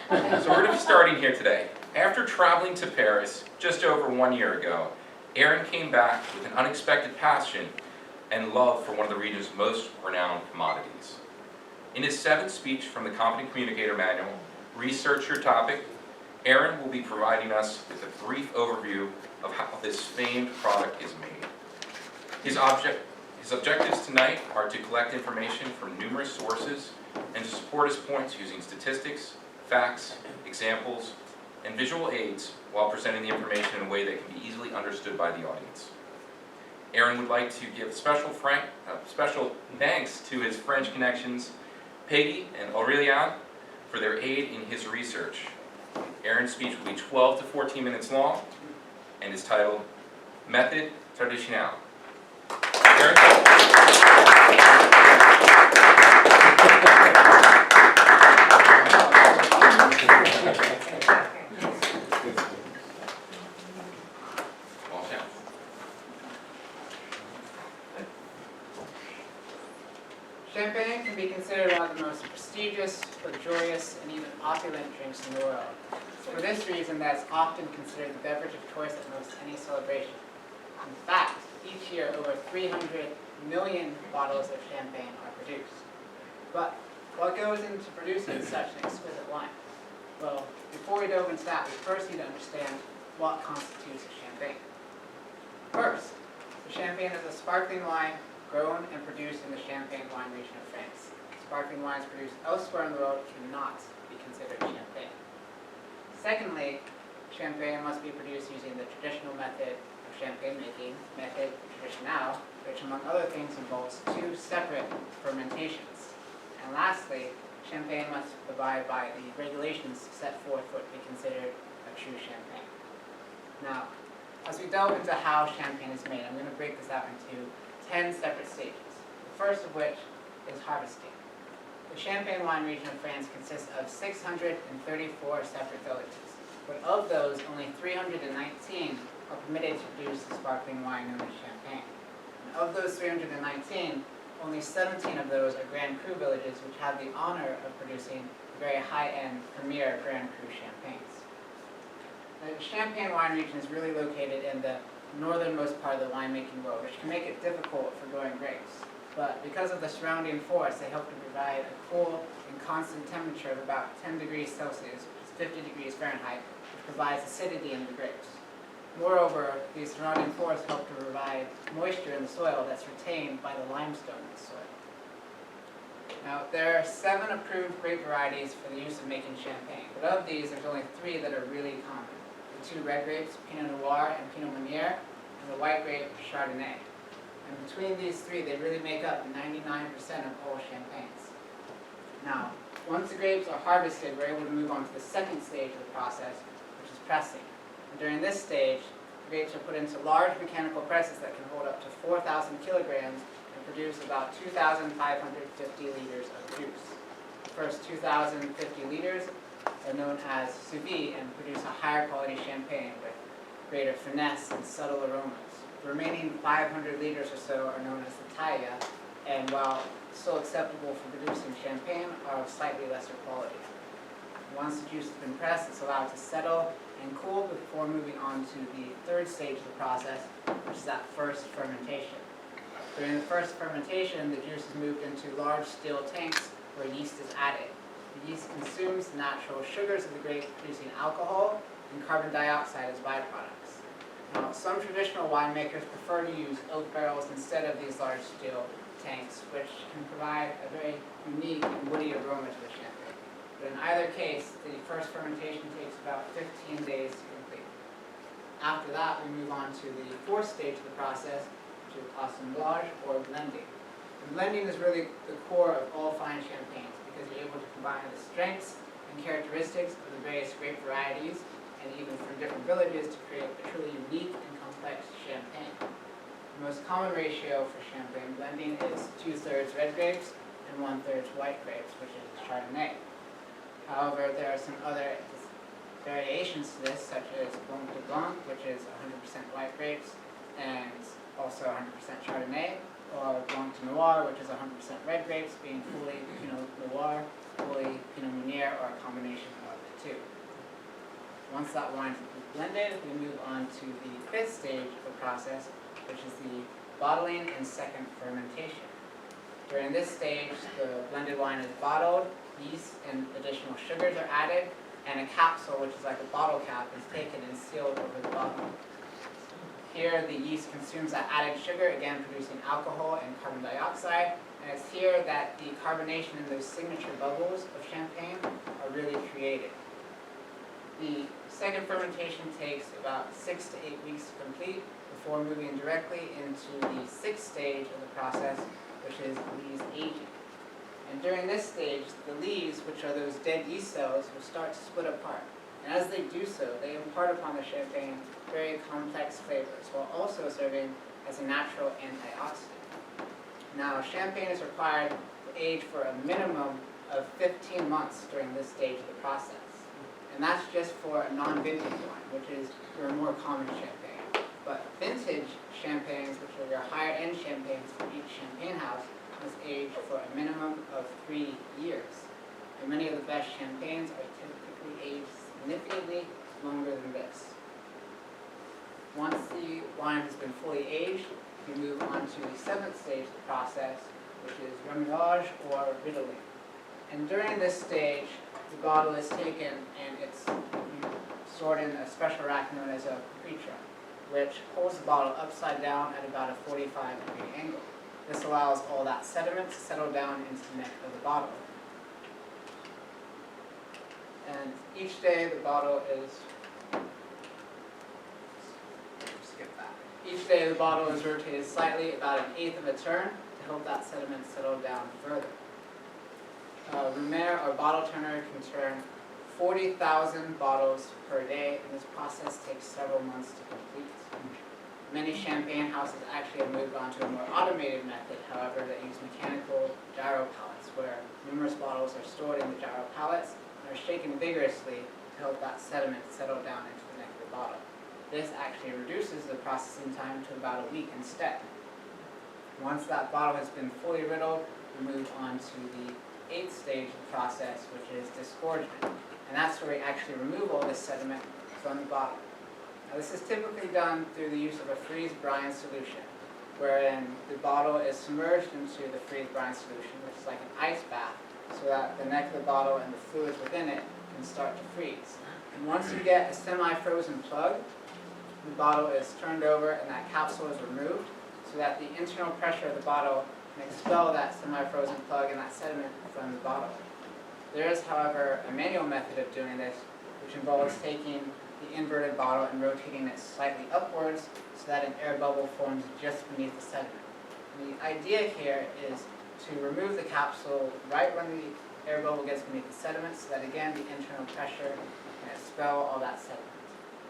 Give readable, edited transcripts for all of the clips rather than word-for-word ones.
So we're going to be starting here today. After traveling to Paris just over 1 year ago, Aaron came back with an unexpected passion and love for one of the region's most renowned commodities. In his 7th speech from the Competent Communicator Manual, Research Your Topic, Aaron will be providing us with a brief overview of how this famed product is made. His objectives tonight are to collect information from numerous sources and to support his points using statistics, facts, examples, and visual aids while presenting the information in a way that can be easily understood by the audience. Aaron would like to give special thanks to his French connections, Peggy and Aurélien, for their aid in his research. Aaron's speech will be 12 to 14 minutes long and is titled Méthode, Traditionelle. Aaron. Champagne can be considered one of the most prestigious, luxurious, and even opulent drinks in the world. For this reason, that's often considered the beverage of choice at most any celebration. In fact, each year over 300 million bottles of champagne are produced. But what goes into producing such an exquisite wine? Well, before we delve into that, we first need to understand what constitutes a champagne. First, the champagne is a sparkling wine grown and produced in the Champagne wine region of France. Sparkling wines produced elsewhere in the world cannot be considered champagne. Secondly, champagne must be produced using the traditional method of champagne making, Méthode Traditionelle, which among other things involves 2 separate fermentations. And lastly, champagne must abide by the regulations set forth for it to be considered a true champagne. Now, as we delve into how champagne is made, I'm going to break this out into 10 separate stages, the first of which is harvesting. The Champagne wine region of France consists of 634 separate villages, but of those, only 319 are permitted to produce the sparkling wine known as champagne. And of those 319, only 17 of those are Grand Cru villages, which have the honor of producing the very high-end premier Grand Cru champagnes. The Champagne wine region is really located in the northernmost part of the winemaking world, which can make it difficult for growing grapes. But because of the surrounding forests, they help to provide a cool and constant temperature of about 10 degrees Celsius, which is 50 degrees Fahrenheit, which provides acidity in the grapes. Moreover, these surrounding forests help to provide moisture in the soil that's retained by the limestone in the soil. Now, there are 7 approved grape varieties for the use of making champagne, but of these, there's only 3 that are really common. The 2 red grapes, Pinot Noir and Pinot Meunier, and the white grape, Chardonnay. And between these 3, they really make up 99% of all champagnes. Now, once the grapes are harvested, we're able to move on to the second stage of the process, which is pressing. And during this stage, the grapes are put into large mechanical presses that can hold up to 4,000 kilograms and produce about 2,550 liters of juice. The first 2,050 liters are known as sous vide and produce a higher quality champagne with greater finesse and subtle aromas. The remaining 500 liters or so are known as the taille, and while still acceptable for producing champagne, are of slightly lesser quality. Once the juice has been pressed, it's allowed to settle and cool before moving on to the third stage of the process, which is that first fermentation. During the first fermentation, the juice is moved into large steel tanks where yeast is added. The yeast consumes the natural sugars of the grape, producing alcohol and carbon dioxide as byproducts. Now, some traditional winemakers prefer to use oak barrels instead of these large steel tanks, which can provide a very unique and woody aroma to the champagne. But in either case, the first fermentation takes about 15 days to complete. After that, we move on to the 4th stage of the process, which is assemblage or blending. And blending is really the core of all fine champagnes because you're able to combine the strengths and characteristics of the various grape varieties and even from different villages to create a truly unique and complex champagne. The most common ratio for champagne blending is 2/3 red grapes and 1/3 white grapes, which is Chardonnay. However, there are some other variations to this, such as Blanc de Blanc, which is 100% white grapes and also 100% Chardonnay, or Blanc de Noir, which is 100% red grapes, being fully Pinot Noir, fully Pinot Meunier, or a combination of the Once that wine is blended, we move on to the fifth stage of the process, which is the bottling and second fermentation. During this stage, the blended wine is bottled, yeast and additional sugars are added, and a capsule, which is like a bottle cap, is taken and sealed over the bottle. Here, the yeast consumes that added sugar, again producing alcohol and carbon dioxide, and it's here that the carbonation and those signature bubbles of champagne are really created. The second fermentation takes about 6 to 8 weeks to complete before moving directly into the sixth stage of the process, which is lees aging. And during this stage, the lees, which are those dead yeast cells, will start to split apart. And as they do so, they impart upon the champagne very complex flavors, while also serving as a natural antioxidant. Now, champagne is required to age for a minimum of 15 months during this stage of the process. And that's just for a non-vintage wine, which is your more common champagne. But vintage champagnes, which are your higher-end champagnes for each champagne house, must age for a minimum of 3 years. And many of the best champagnes are typically aged significantly longer than this. Once the wine has been fully aged, we move on to the seventh stage of the process, which is remuage or riddling. And during this stage, the bottle is taken and it's stored in a special rack known as a pretra, which holds the bottle upside down at about a 45-degree angle. This allows all that sediment to settle down into the neck of the bottle. And each day the bottle is Each day the bottle is rotated slightly about 1/8 of a turn to help that sediment settle down further. A Rumère or bottle turner can turn 40,000 bottles per day, and this process takes several months to complete. Many champagne houses actually have moved on to a more automated method, however, that use mechanical gyro pallets, where numerous bottles are stored in the gyro pallets and are shaken vigorously to help that sediment settle down into the neck of the bottle. This actually reduces the processing time to about a week instead. Once that bottle has been fully riddled, we move on to the 8th stage of the process, which is disgorgement. And that's where we actually remove all this sediment from the bottle. Now, this is typically done through the use of a freeze-brine solution, wherein the bottle is submerged into the freeze-brine solution, which is like an ice bath, so that the neck of the bottle and the fluids within it can start to freeze. And once you get a semi-frozen plug, the bottle is turned over and that capsule is removed so that the internal pressure of the bottle can expel that semi-frozen plug and that sediment from the bottle. There is, however, a manual method of doing this, which involves taking the inverted bottle and rotating it slightly upwards so that an air bubble forms just beneath the sediment. And the idea here is to remove the capsule right when the air bubble gets beneath the sediment so that, again, the internal pressure can expel all that sediment.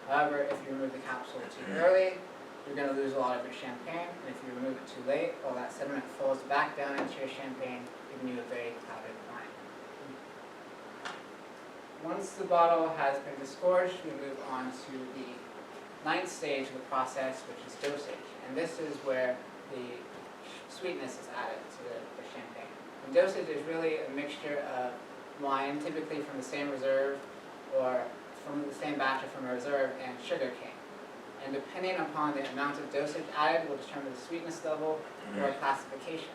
However, if you remove the capsule too early, you're going to lose a lot of your champagne, and if you remove it too late, all that sediment falls back down into your champagne, giving you a very clouded wine. Once the bottle has been disgorged, we move on to the 9th stage of the process, which is dosage. And this is where the sweetness is added to the champagne. And dosage is really a mixture of wine, typically from the same reserve, or from the same batch or from a reserve, and sugar cane. And depending upon the amount of dosage added will determine the sweetness level or classification.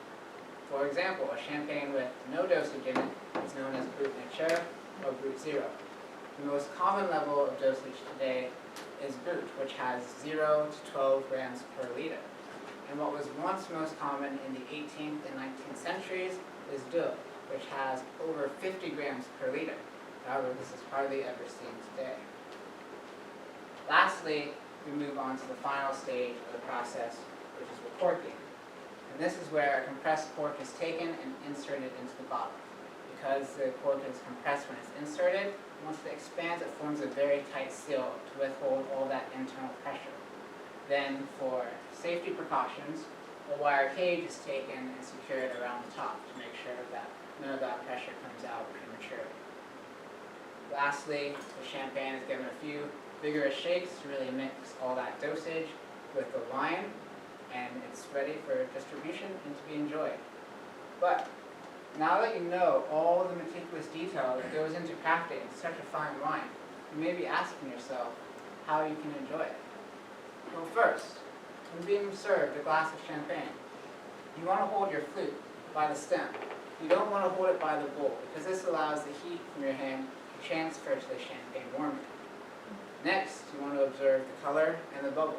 For example, a champagne with no dosage in it is known as Brut Nature or Brut Zero. The most common level of dosage today is Brut, which has 0 to 12 grams per liter. And what was once most common in the 18th and 19th centuries is Deux, which has over 50 grams per liter. However, this is hardly ever seen today. Lastly, we move on to the final stage of the process, which is recorking. And this is where a compressed cork is taken and inserted into the bottle. Because the cork is compressed when it's inserted, once it expands, it forms a very tight seal to withhold all that internal pressure. Then, for safety precautions, a wire cage is taken and secured around the top to make sure that none of that pressure comes out prematurely. Lastly, the champagne is given a few vigorous shakes to really mix all that dosage with the wine, and it's ready for distribution and to be enjoyed. But now that you know all the meticulous detail that goes into crafting such a fine wine, you may be asking yourself how you can enjoy it. Well, first, when being served a glass of champagne, you want to hold your flute by the stem. You don't want to hold it by the bowl, because this allows the heat from your hand to transfer to the champagne warmer. Next, you want to observe the color and the bubbles.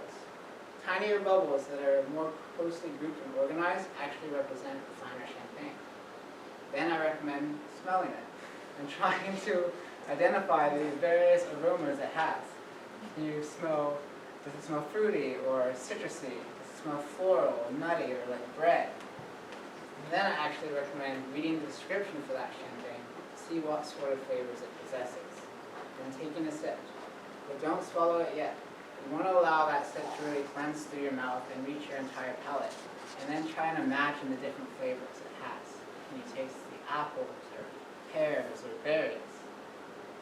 Tinier bubbles that are more closely grouped and organized actually represent the finer champagne. Then I recommend smelling it and trying to identify the various aromas it has. Does it smell fruity or citrusy? Does it smell floral or nutty or like bread? And then I actually recommend reading the description for that champagne to see what sort of flavors it possesses. Then taking a sip. But don't swallow it yet. You want to allow that sip to really cleanse through your mouth and reach your entire palate. And then try and imagine the different flavors it has. Can you taste the apples or pears or berries?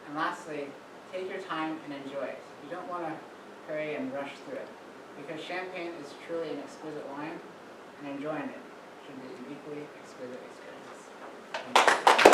And lastly, take your time and enjoy it. You don't want to hurry and rush through it, because champagne is truly an exquisite wine, and enjoying it should be an equally exquisite experience. Thank you.